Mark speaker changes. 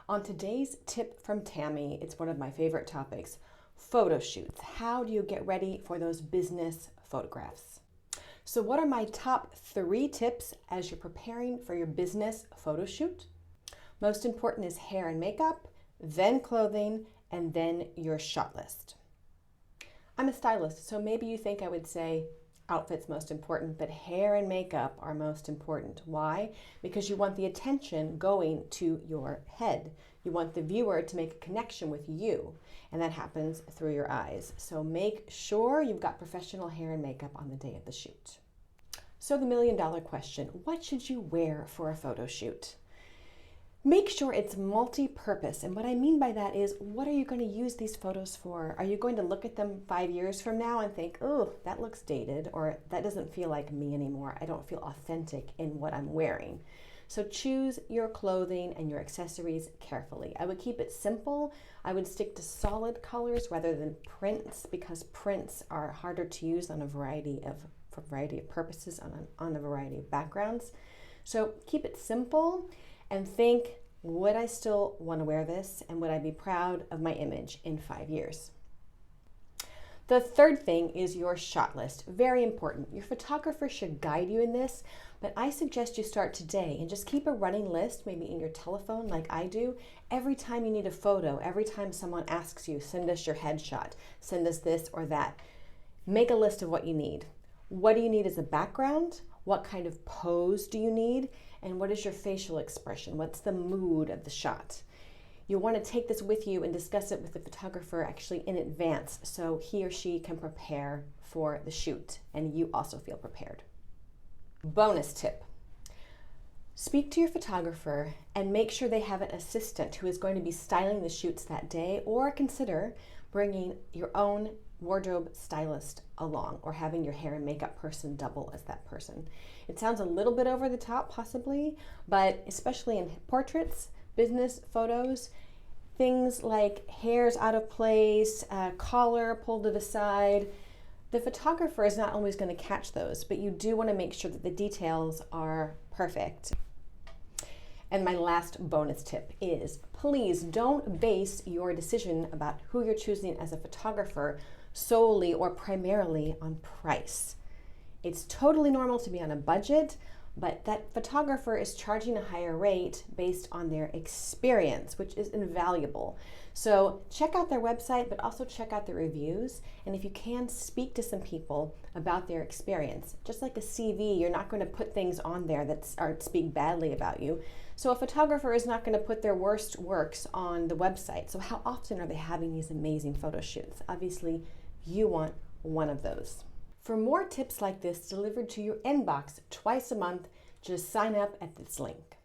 Speaker 1: On today's tip from Tammy, it's one of my favorite topics, photo shoots. How do you get ready for those business photographs? So what are my top 3 tips as you're preparing for your business photo shoot? Most important is hair and makeup, then clothing, and then your shot list. I'm a stylist, so maybe you think I would say outfit's most important, but hair and makeup are most important. Why? Because you want the attention going to your head. You want the viewer to make a connection with you, and that happens through your eyes. So make sure you've got professional hair and makeup on the day of the shoot. So the million-dollar question, what should you wear for a photo shoot? Make sure it's multi-purpose, and what I mean by that is, what are you going to use these photos for? Are you going to look at them 5 years from now and think, oh, that looks dated, or that doesn't feel like me anymore. I don't feel authentic in what I'm wearing. So choose your clothing and your accessories carefully. I would keep it simple. I would stick to solid colors rather than prints, because prints are harder to use on for a variety of purposes, on a variety of backgrounds. So keep it simple. And think, would I still want to wear this, and would I be proud of my image in 5 years? The third thing is your shot list. Very important. Your photographer should guide you in this, but I suggest you start today and just keep a running list, maybe in your telephone like I do. Every time you need a photo, every time someone asks you, send us your headshot, send us this or that, make a list of what you need. What do you need as a background? What kind of pose do you need? And what is your facial expression? What's the mood of the shot? You'll want to take this with you and discuss it with the photographer actually in advance, so he or she can prepare for the shoot and you also feel prepared. Bonus tip. Speak to your photographer and make sure they have an assistant who is going to be styling the shoots that day, or consider bringing your own wardrobe stylist along, or having your hair and makeup person double as that person. It sounds a little bit over the top possibly, but especially in portraits, business photos, things like hair's out of place, collar pulled to the side, the photographer is not always going to catch those, but you do want to make sure that the details are perfect. And my last bonus tip is, please don't base your decision about who you're choosing as a photographer solely or primarily on price. It's totally normal to be on a budget, but that photographer is charging a higher rate based on their experience, which is invaluable. So check out their website, but also check out the reviews. And if you can, speak to some people about their experience. Just like a CV, you're not going to put things on there that speak badly about you. So a photographer is not going to put their worst works on the website. So how often are they having these amazing photo shoots? Obviously, you want one of those. For more tips like this delivered to your inbox twice a month, just sign up at this link.